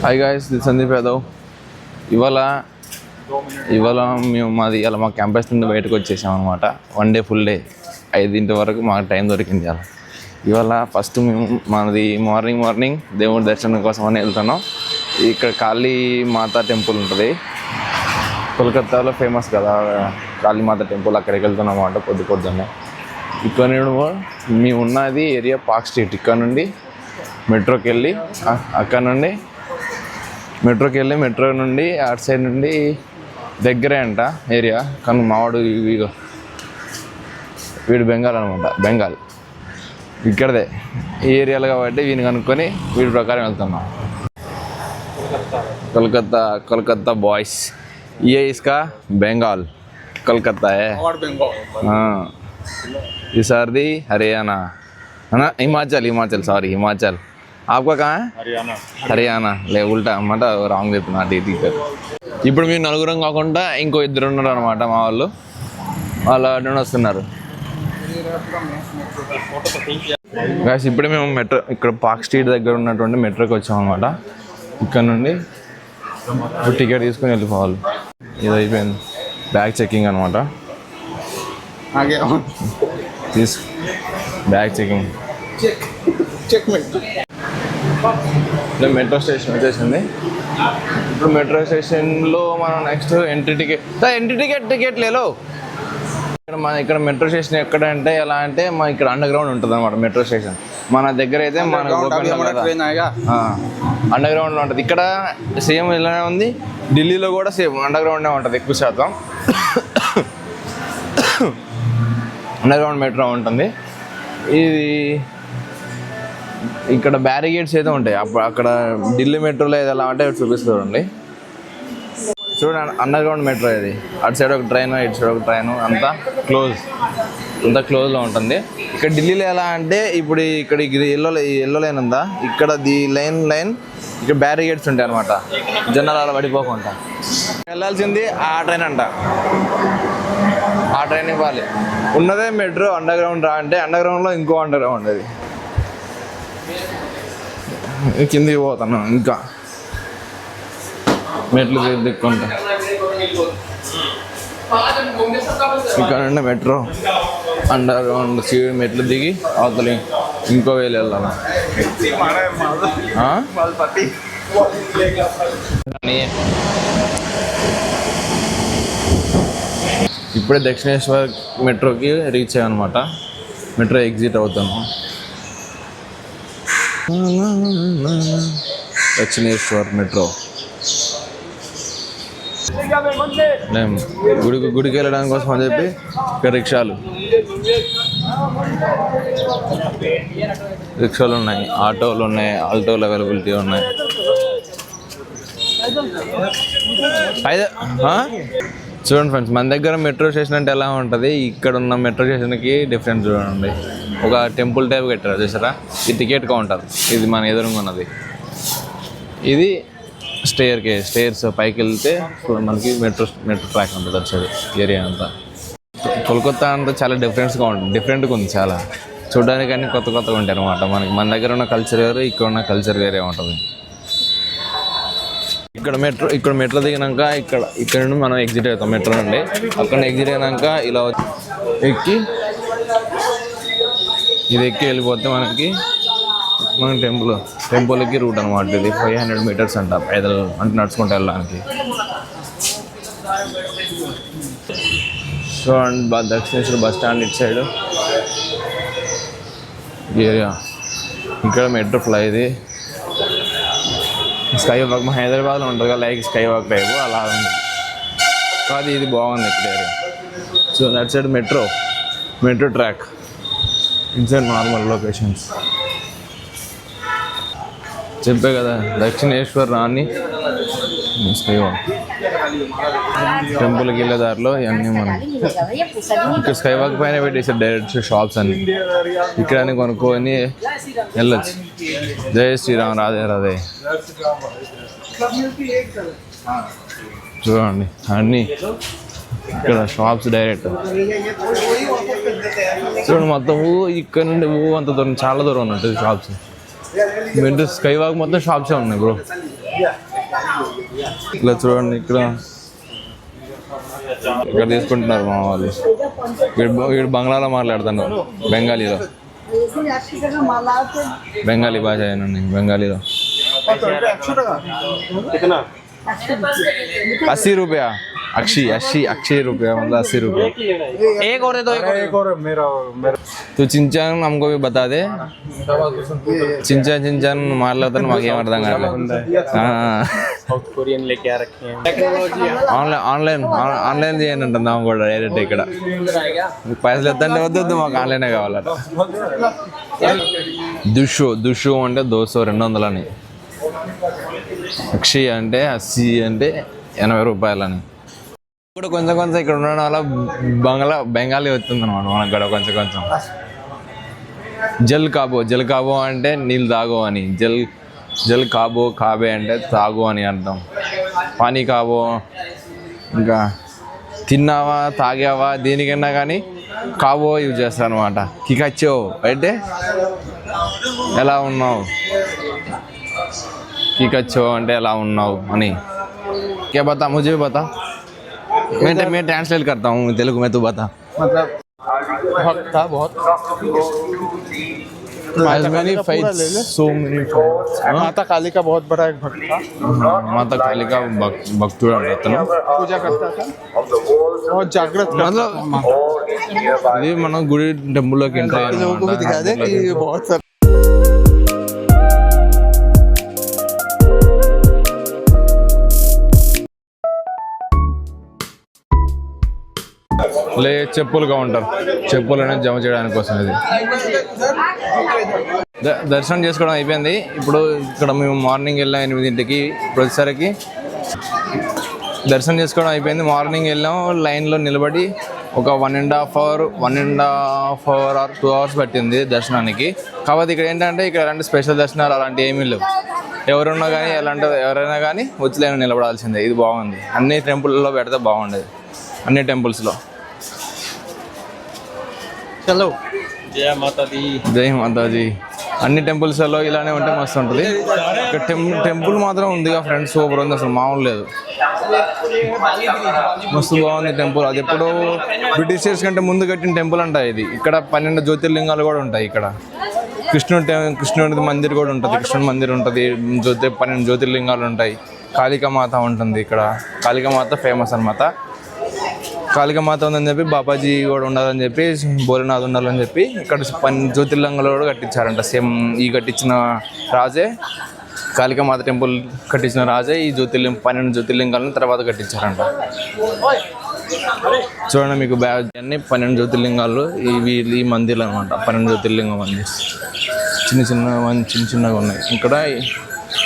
Hi guys, this Sandeep Yadav. ఇవాళ మేము ఇలా మా క్యాంపస్ నుండి బయటకు వచ్చేసాం అనమాట. 1 డే ఫుల్ డే 5 వరకు మాకు టైం దొరికింది. ఇవాళ ఫస్ట్ మేము మనది మార్నింగ్ దేవుడి దర్శనం కోసం అని వెళ్తున్నాం. ఇక్కడ కాళీ మాతా టెంపుల్ ఉంటుంది, కోల్కతాలో ఫేమస్ కదా కాళీమాత టెంపుల్. అక్కడికి వెళ్తున్నాం అన్నమాట పొద్దున్నే. ఇక్కడ మేము ఉన్నది ఏరియా పార్క్ స్ట్రీట్. ఇక్కడ నుండి మెట్రోకి వెళ్ళి మెట్రో నుండి అటు సైడ్ నుండి దగ్గరే అంట ఏరియా. కానీ మావాడు వీడు బెంగాల్ అనమాట, బెంగాల్ ఇక్కడదే ఈ ఏరియాలో కాబట్టి వీడిని కనుక్కొని వీడి ప్రకారం వెళ్తున్నాం. कोलकाता बॉयस, ये इसका बंगाल कोलकाता है. हाँ, इस सर्दी हरियाणा है ना, हिमाचल सॉरी हिमाचल. आपका कहाँ है? हरियाणा ले उल्टा अన్నమాట, రాంగ్ చెప్తున్నా. టీచర్ ఇప్పుడు మేము నలుగురం కాకుండా ఇంకో 2 ఉన్నారు అనమాట. మా వాళ్ళు అటు వస్తున్నారు. గాయ్స్ ఇప్పుడే మేము మెట్రో ఇక్కడ పార్క్ స్ట్రీట్ దగ్గర ఉన్నటువంటి మెట్రోకి వచ్చాం అనమాట. ఇక్కడ నుండి టికెట్ తీసుకొని వెళ్ళిపోవాలి. ఇది అయిపోయింది బ్యాగ్ చెకింగ్ అనమాట. బ్యాగ్ చెకింగ్ మెట్రో స్టేషన్ వచ్చేసింది. ఇప్పుడు మెట్రో స్టేషన్లో మనం నెక్స్ట్ ఎంట్రీ టికెట్ లేలో. ఇక్కడ మెట్రో స్టేషన్ ఎక్కడ అంటే ఎలా అంటే మన ఇక్కడ అండర్ గ్రౌండ్ ఉంటుంది అనమాట. మెట్రో స్టేషన్ మన దగ్గర అయితే మన అండర్ గ్రౌండ్లో ఉంటుంది. ఇక్కడ సేమ్ ఇలానే ఉంది. ఢిల్లీలో కూడా సేమ్ అండర్ గ్రౌండే ఉంటుంది ఎక్కువ శాతం. అండర్ గ్రౌండ్ మెట్రో ఉంటుంది. ఇది ఇక్కడ బ్యారిగేడ్స్ అయితే ఉంటాయి. అక్కడ ఢిల్లీ మెట్రోలో ఏది ఎలా అంటే చూపిస్తుంది. చూడండి అండర్ గ్రౌండ్ మెట్రో ఇది. అటు సైడ్ ఒక ట్రైన్, ఇటు సైడ్ ఒక ట్రైన్, అంతా క్లోజ్లో ఉంటుంది. ఇక్కడ ఢిల్లీలో ఎలా అంటే ఇప్పుడు ఇక్కడ ఎల్లో లైన్ ఉందా, ఇక్కడ ది లైన్ ఇక్కడ బ్యారిగేడ్స్ ఉంటాయి అనమాట. జనాలు అలా పడిపోకుండా వెళ్ళాల్సింది ఆ ట్రైన్ అంట. ఆ ట్రైన్ ఇవ్వాలి. ఉన్నదే మెట్రో అండర్ గ్రౌండ్ అంటే అండర్ గ్రౌండ్లో ఇంకో అండర్ గ్రౌండ్. అది కిందికి పోతాను ఇంకా మెట్లు దిక్కుంటా. ఇక్కడ నుండి మెట్రో అండర్ గ్రౌండ్ మెట్లు దిగి అవతలి ఇంకో వేలు వెళ్ళాలి. ఇప్పుడే దక్షిణేశ్వర్ మెట్రోకి రీచ్ అయ్యామన్నమాట. మెట్రో ఎగ్జిట్ అవుతాము. దక్షిణేశ్వర్ మెట్రో. గుడికి వెళ్ళడానికి కోసం అని చెప్పి ఇక్కడ రిక్షాలు ఉన్నాయి, ఆటోలు ఉన్నాయి, ఆల్టోలు అవైలబిలిటీ ఉన్నాయి. చూడండి ఫ్రెండ్స్, మన దగ్గర మెట్రో స్టేషన్ అంటే ఎలా ఉంటుంది, ఇక్కడ ఉన్న మెట్రో స్టేషన్కి డిఫరెన్స్ చూడండి. ఒక టెంపుల్ టైప్ కట్టారు చూసారా. ఇది టికెట్ కౌంటర్. ఇది మన ఎదురుగా ఉన్నది. ఇది స్టేర్స్ పైకి వెళ్తే మనకి మెట్రో ట్రాక్ ఉంటుంది. వచ్చేది ఏరియా అంతా. కోల్కతా అంతా చాలా డిఫరెంట్గా ఉంది. చాలా చూడడానికి అన్ని కొత్తగా ఉంటాయి అనమాట. మన దగ్గర ఉన్న కల్చర్ వేరు, ఇక్కడ ఉన్న కల్చర్ వేరే ఉంటుంది. ఇక్కడ మెట్రో దిగినాక ఇక్కడ నుండి మనం ఎగ్జిట్ అవుతాం మెట్రో నుండి. అక్కడ ఎగ్జిట్ అయినాక ఇలా ఎక్కి వెళ్ళిపోతే మన టెంపుల్కి రూట్ అనమాట. ఇది 500 మీటర్స్ అంట पैदल అంటే నడుచుకుంటూ వెళ్ళడానికి. So and Dakshineswar bus stand ఇటు సైడ్ ఏరియా. ఇక్కడ మెట్రో ఫ్లై ఇది స్కై వాక్. మా హైదరాబాద్లో ఉంటుంది కదా లైక్ స్కై వాక్ టైప్ అలా ఉంది. కాదు ఇది బాగుంది ఇక్కడ area. So that side metro track. Inside normal locations. చెప్పే కదా దక్షిణేశ్వర్ రాని స్కై వాక్. టెంపుల్కి వెళ్ళే దారిలో ఇవన్నీ మనం ఇక్కడ స్కై వాక్ పైన పెట్టేసారు డైరెక్ట్ షాప్స్ అన్ని. ఇక్కడ అన్ని కొనుక్కొని వెళ్ళొచ్చు. జై శ్రీరామ్, రాధే. చూడండి అన్నీ ఇక్కడ షాప్స్ డైరెక్ట్ చూడండి, మొత్తం ఇక్కడ నుండి అంత దూరం, చాలా దూరం ఉన్నట్టు షాప్స్. వెంటనే స్కై వాక్ మొత్తం షాప్సే ఉన్నాయి బ్రో. ఇట్లా చూడండి, ఇక్కడ తీసుకుంటున్నారు మా వాళ్ళు. వీడు బంగ్లాలో మాట్లాడుతున్నారు, బెంగాలీలో. బెంగాలీ భాష ఏనండి, బెంగాలీలో. 80 रुपया, अक्षी रुपया, मतलब 80 रुपया. एक और है तो एक और मेरा. तो चिंचान हमको भी बता दे. चिंचान మాట్లాడతాను, మాకేం అర్థం కావట్లేదు. సౌత్ కొరియన్ లేకే ఆ రखे हैं. ఆన్లైన్ చేయండి అంటున్నాం కూడా డైరెక్ట్. ఇక్కడ పైసలు ఎత్తంటే వద్దు, మాకు ఆన్లైనే కావాలట. దుషో అంటే 200 అని, అక్షి అంటే 80 అంటే 80 రూపాయలని. కూడా కొంచెం ఇక్కడ ఉండడం వల్ల బెంగాలీ వస్తుంది అనమాట మనకు కూడా కొంచెం. జల్ కాబో అంటే నీళ్ళు తాగో అని, జల్ కాబే అంటే తాగు అని అర్థం. పానీ కాబో, ఇంకా తిన్నావా తాగావా దేనికన్నా కానీ కాబో యూజ్ చేస్తారు అనమాట. కికచ్చో అంటే ఎలా ఉన్నావు, కికచ్చో అంటే ఎలా ఉన్నావు అని. क्या बता, मुझे भी बता. मैं ट्रांसलेट करता हूँ तेलुगु में, तू बता. मतलब भक्त था बहुत. As many fights, so many fights. माता काली का बहुत बड़ा एक भक्त था. माता काली का भक्तुడు అతను. पूजा करता था, बहुत जागृत करता था. ఇది మనం గుడి టెంపుల్లోకి ఎంటర్ అయ్యాం. लोगों को भी दिखा दे कि बहुत सारे చెప్పులు కౌంటర్, చెప్పులు అనేది జమ చేయడానికి కోసం. ఇది దర్శనం చేసుకోవడం అయిపోయింది. ఇప్పుడు ఇక్కడ మేము మార్నింగ్ వెళ్ళాం 8ంటికి. ఇప్పుడు వచ్చేసరికి దర్శనం చేసుకోవడం అయిపోయింది. మార్నింగ్ వెళ్ళాం, లైన్లో నిలబడి ఒక 1.5 అవర్ ఆర్ 2 అవర్స్ పట్టింది దర్శనానికి. కాకపోతే ఇక్కడ ఏంటంటే ఇక్కడ ఎలాంటి స్పెషల్ దర్శనాలు అలాంటివి ఏమీ లేవు. ఎవరైనా కానీ వచ్చి లైన్ నిలబడాల్సిందే. ఇది బాగుంది. అన్ని టెంపుల్లో పెడితే బాగుండేది, అన్ని టెంపుల్స్లో. चलो जय మాతాజీ. అన్ని టెంపుల్స్లో ఇలానే ఉంటే మస్తు ఉంటుంది. ఇక్కడ టెంపుల్ మాత్రం ఉందిగా ఫ్రెండ్స్, సూపర్ ఉంది, అసలు మామూలు లేదు. మస్తు బాగుంది టెంపుల్. అది ఎప్పుడో బ్రిటిషర్స్ కంటే ముందు కట్టిన టెంపుల్ అంట ఇది. ఇక్కడ 12 జ్యోతిర్లింగాలు కూడా ఉంటాయి. ఇక్కడ కృష్ణుడి మందిర్ కూడా ఉంటుంది, కృష్ణుడి మందిర్ ఉంటుంది. 12 జ్యోతిర్లింగాలు ఉంటాయి. కాళికామాత ఉంటుంది ఇక్కడ. కాళికామాత ఫేమస్ అనమాట. కాళికామాత ఉందని చెప్పి బాబాజీ కూడా ఉండాలని చెప్పి, భోలేనాథ్ ఉండాలని చెప్పి ఇక్కడ 12 జ్యోతిర్లింగాలు కూడా కట్టించారంట. సేమ్ ఈ కట్టించిన రాజే, కాళికామాత టెంపుల్ కట్టించిన రాజే ఈ 12 జ్యోతిర్లింగాలను తర్వాత కట్టించారంట. చూడండి, మీకు అన్ని 12 జ్యోతిర్లింగాలు ఈ మందిర్లు అనమాట. 12 జ్యోతిర్లింగ మందిర్ చిన్నగా ఉన్నాయి. ఇక్కడ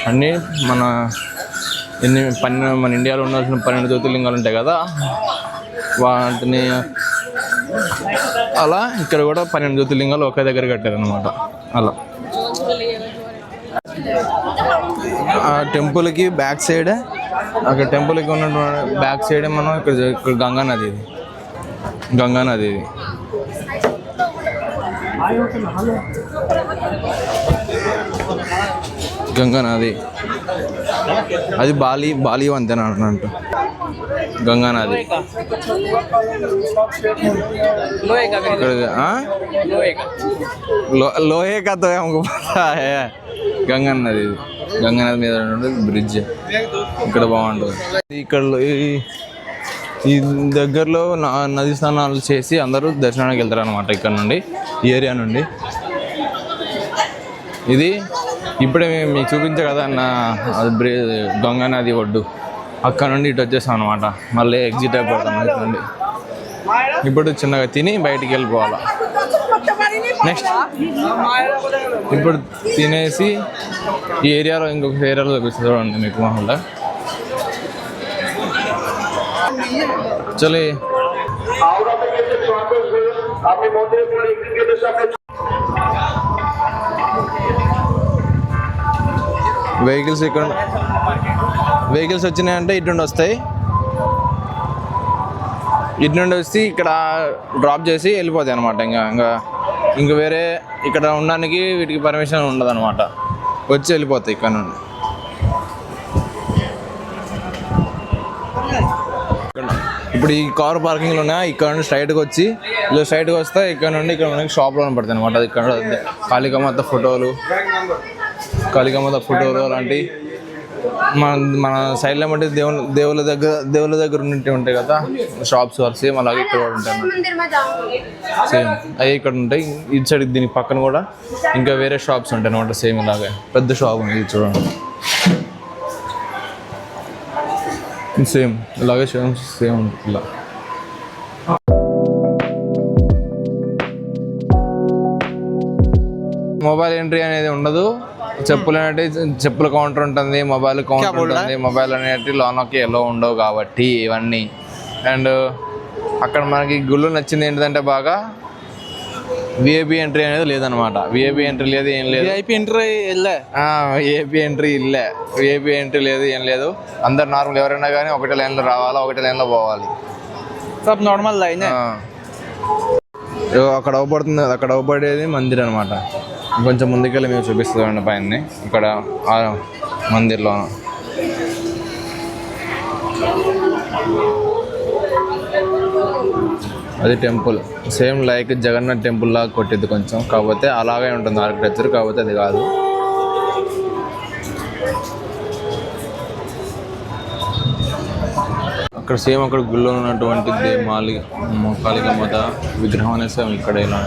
అన్నీ మన ఇండియాలో ఉండాల్సిన 12 జ్యోతిర్లింగాలు ఉంటాయి కదా, వాటిని అలా ఇక్కడ కూడా 12 జ్యోతిర్లింగాలు ఒకే దగ్గర కట్టారనమాట. అలా ఆ టెంపుల్కి బ్యాక్ సైడ్, అక్కడ టెంపుల్కి ఉన్నటువంటి బ్యాక్ సైడ్ మనం ఇక్కడ గంగానది. ఇది గంగానది. ఇది గంగానది. అది బాలి వంతెన అంటూ గంగానది. లోహే కా తో हमको पता है. గంగానది. గంగానది మీద బ్రిడ్జ్ ఇక్కడ బాగుంటుంది. ఇక్కడ ఈ దగ్గరలో నది స్నానాలు చేసి అందరూ దర్శనానికి వెళ్తారు అనమాట. ఇక్కడ నుండి, ఈ ఏరియా నుండి. ఇది ఇప్పుడే మీకు చూపించే కదా అది గంగానది ఒడ్డు. అక్కడ నుండి ఇటు వచ్చేసాం అనమాట. మళ్ళీ ఎగ్జిట్ అయిపోతాం ఇటు నుండి. ఇప్పుడు చిన్నగా తిని బయటికి వెళ్ళిపోవాలా. నెక్స్ట్ ఇప్పుడు తినేసి ఈ ఏరియాలో ఇంకొక ఏరియాలో చూపిస్తుంది చూడండి మీకు మామూలుగా. చలి వెహికల్స్ వచ్చినాయంటే ఇటు వస్తాయి. ఇటు నుండి వచ్చి ఇక్కడ డ్రాప్ చేసి వెళ్ళిపోతాయి అనమాట. ఇంకా వేరే ఇక్కడ ఉండడానికి వీటికి పర్మిషన్ ఉండదు అనమాట. వచ్చి వెళ్ళిపోతాయి ఇక్కడ నుండి. ఇప్పుడు ఈ కార్ పార్కింగ్లో ఉన్నాయి. ఇక్కడ నుండి స్ట్రైట్గా వచ్చి ఇలా స్ట్రైట్గా వస్తే ఇక్కడ నుండి ఇక్కడ మనకి షాప్లో పడతాయి అనమాట. అది ఇక్కడ కాళికామాత ఫోటోలు అలాంటి మన సైడ్లో బట్టి దేవుళ్ళ దగ్గర ఉన్నట్టు ఉంటాయి కదా షాప్స్ వరకు. సేమ్ అలాగే ఇక్కడ కూడా ఉంటాయి. సేమ్ అవి ఇక్కడ ఉంటాయి. ఇటు సైడ్ దీనికి పక్కన కూడా ఇంకా వేరే షాప్స్ ఉంటాయి అనమాట. సేమ్ ఇలాగే పెద్ద షాప్ ఉంది చూడండి. సేమ్ ఇలాగే సేమ్ ఉంటుంది ఇలా. మొబైల్ ఎంట్రీ అనేది ఉండదు. చెప్పుల కౌంటర్ ఉంటుంది, మొబైల్ కౌంటర్ ఉంటుంది. మొబైల్ అనేవి లోనకి ఎలా ఉండవు కాబట్టి ఇవన్నీ. అండ్ అక్కడ మనకి గుళ్ళు నచ్చింది ఏంటంటే బాగా విఐపి ఎంట్రీ అనేది లేదనమాట. విఐపి ఎంట్రీ లేదు, ఏం లేదు. విఐపి ఎంట్రీ లేదు, ఏం లేదు. అందరు నార్మల్ ఎవరైనా కానీ ఒకటే లైన్లో రావాలా, ఒకటే లైన్లో పోవాలి. Sub normal line. అక్కడ అవ్వబడుతుంది, అక్కడ అవ్వబడేది మందిర్ అనమాట. కొంచెం ముందుకెళ్ళి మేము చూపిస్తామండి పైన. ఇక్కడ మందిర్లో అది temple. Same like Jagannath temple లాగా కొట్టింది కొంచెం, కాకపోతే అలాగే ఉంటుంది ఆర్కిటెక్చర్, కాకపోతే అది కాదు. అక్కడ సేమ్ అక్కడ గుళ్ళో ఉన్నటువంటి కాళికామాత విగ్రహం అనేది సేమ్ ఇక్కడ ఇలా.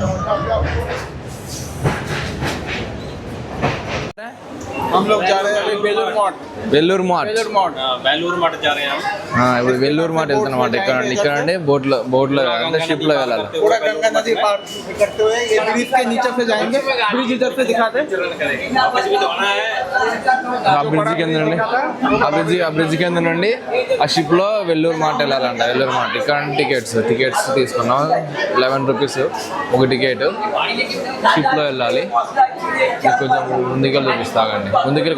हम लोग जा रहे हैं अभी बेलूर मठ ఇప్పుడు వెల్లూరు మాట వెళ్తాం అనమాట. ఇక్కడ నుండి బోట్లో అంటే షిప్లో వెళ్ళాలి. पूरा गंगा नदी पार करते हुए ये ब्रिज के नीचे से जाएंगे. ब्रिज इधर से दिखाते हैं. ఆ బ్రిడ్జ్ కింద నుండి ఆ షిప్లో వెల్లూరు మాట వెళ్ళాలంట. వెల్లూరు మాట ఇక్కడ టికెట్స్ తీసుకున్నాం. 11 రూపీస్ ఒక టికెట్. షిప్లో వెళ్ళాలి. కొంచెం ముందుకెళ్ళి చూపిస్తాగండి. ముందుకెళ్ళి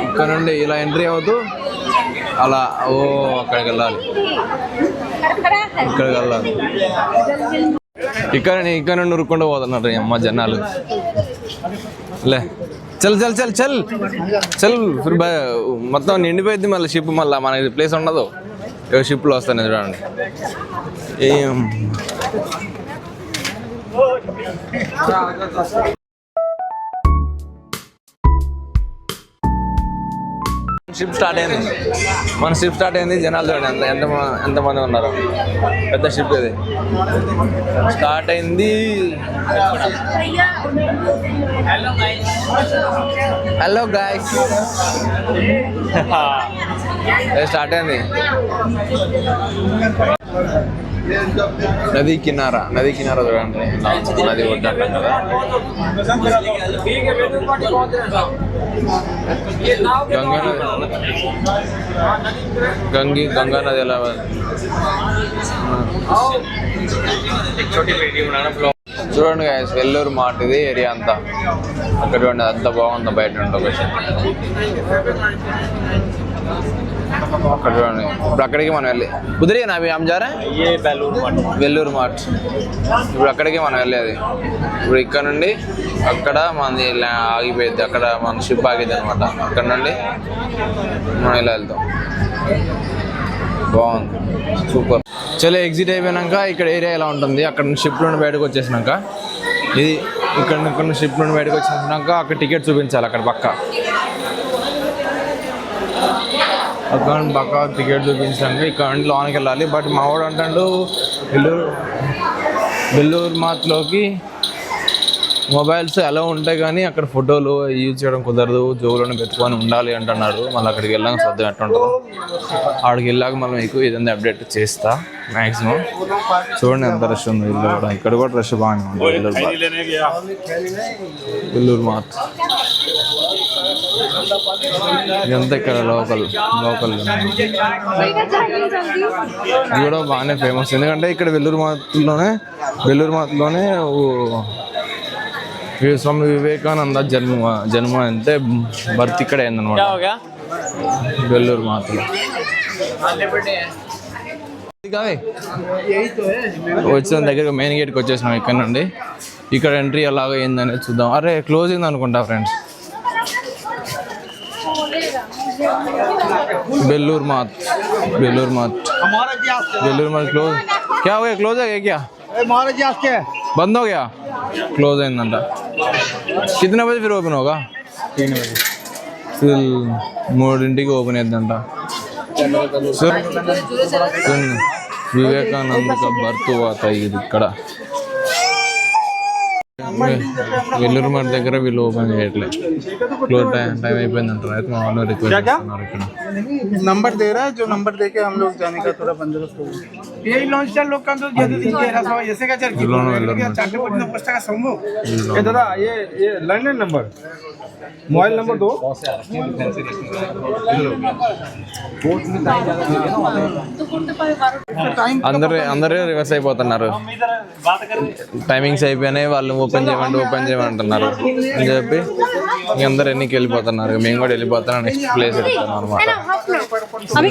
ఇక్కడ నుండి ఇలా ఎంట్రీ అవుతూ అలా అక్కడికి వెళ్ళాలి. ఇక్కడ నుండి ఉరుక్కుంటూ పోతున్నారు అమ్మ జనాలు. లే చల్ చల్ చల్ చల్ చల్ మొత్తం నిండిపోయింది. మళ్ళీ షిప్ మళ్ళీ మనకి ప్లేస్ ఉండదు. షిప్లో వస్తాను చూడండి. ఏం షిప్ స్టార్ట్ అయింది. జనాలు చూడండి ఎంతమంది ఉన్నారు. పెద్ద షిప్ ఇది స్టార్ట్ అయింది. హలో గాయ్స్ స్టార్ట్ అయింది. నది కినారా చూడండి. నది ఒడ్డు అంటాం కదా. గంగా నది ఎలా చూడండి గాయస్. వెల్లూరు మాట ఇది ఏరియా అంతా. అక్కడ చూడండి అంత బాగుంది. బయట లొకేషన్ అక్కడ చూడండి. ఇప్పుడు అక్కడికి మనం వెళ్ళి కుదిరిగా అవి అమ్జారా వెల్లూరు మార్ట్. ఇప్పుడు అక్కడికి మనం వెళ్ళేది. ఇప్పుడు ఇక్కడ నుండి అక్కడ మనది ఆగిపోయింది. అక్కడ మన షిప్ ఆగిద్ది అనమాట. అక్కడ నుండి మనం ఇలా వెళ్తాం. బాగుంది, సూపర్. చలో ఎగ్జిట్ అయిపోయినాక ఇక్కడ ఏరియా ఎలా ఉంటుంది. అక్కడ షిప్ నుండి బయటకు వచ్చేసినాక ఇది ఇక్కడ షిప్ నుండి బయటకు వచ్చేసినాక అక్కడ టికెట్ చూపించాలి. అక్కడ పక్క టికెట్ చూపించాక ఇక్కడ నుండి లోనికి వెళ్ళాలి. బట్ మా వాడు అంటాడు వెల్లూరు మార్ట్లోకి మొబైల్స్ ఎలా ఉంటాయి కానీ అక్కడ ఫోటోలు యూజ్ చేయడం కుదరదు. జోబులను పెట్టుకొని ఉండాలి అంటున్నారు. మళ్ళీ అక్కడికి వెళ్ళాక సర్దు ఎట్టుంటుందో అక్కడికి వెళ్ళాక మళ్ళీ మీకు ఇదంతా అప్డేట్ చేస్తా మ్యాక్సిమం. చూడండి ఎంత రష్ ఉంది. ఇల్లు కూడా ఇక్కడ కూడా రష్ బాగానే ఉంది. వెల్లూరు మార్ట్ ఇదంతా ఇక్కడ లోకల్ ఇది కూడా బాగానే ఫేమస్. ఎందుకంటే ఇక్కడ వెల్లూరు మార్ట్లోనే స్వామి వివేకానంద జన్మ అంటే బర్త్ ఇక్కడ అయిందనమాట. వెల్లూరు మార్ట్లో కావే వచ్చిన దగ్గర మెయిన్ గేట్కి వచ్చేసినాం ఇక్కడ నుండి. ఇక్కడ ఎంట్రీ ఎలాగో ఏందనేది చూద్దాం. అరే క్లోజ్ అయింది అనుకుంటా ఫ్రెండ్స్. बेल्लूर मात क्लोज क्या हो गया? क्लोज है क्या? बंद हो गया? क्लोज है इंदा. कितने बजे फिर ओपन होगा? 3 बजे. फिर 3 ओपन है. विवेकानंद का बर्थ हुआ था इकड़ा. వెల్లూరు మాట దగ్గర వీళ్ళు ఓపెన్ చేయట్లేదు. క్లోజ్ టైం అయిపోయిందంటారు. అయితే మా వాళ్ళు రిక్వెస్ట్ చేస్తున్నారు. ఇక్కడ नंबर दे रहा है, जो नंबर देके हम लोग जाने का थोड़ा बंदोबस्त होगा. ये लॉन्च स्टार लोग का तो जल्दी दीजिए रहा सवा ऐसे का चल के चार्ट पर ना पोस्ट का संभव. ये दादा ये लैंडलाइन नंबर मोबाइल नंबर दो. అందరూ రివర్స్ అయిపోతున్నారు. టైమింగ్స్ అయిపోయినాయి. వాళ్ళు ఓపెన్ చేయమంటున్నారు అని చెప్పి అందరు ఎన్నికి వెళ్ళిపోతున్నారు. మేము కూడా వెళ్ళిపోతున్నాం. నెక్స్ట్ ప్లేస్ వెళ్తున్నాం అనమాట.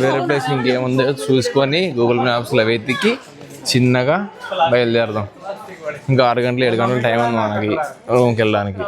వేరే ప్లేస్ ఇంకేముందో చూసుకొని గూగుల్ మ్యాప్స్లో వెతికి చిన్నగా బయలుదేరదాం. ఇంకా 6 గంటలు 7 గంటలు టైం ఉంది మనకి రూమ్కి వెళ్ళడానికి.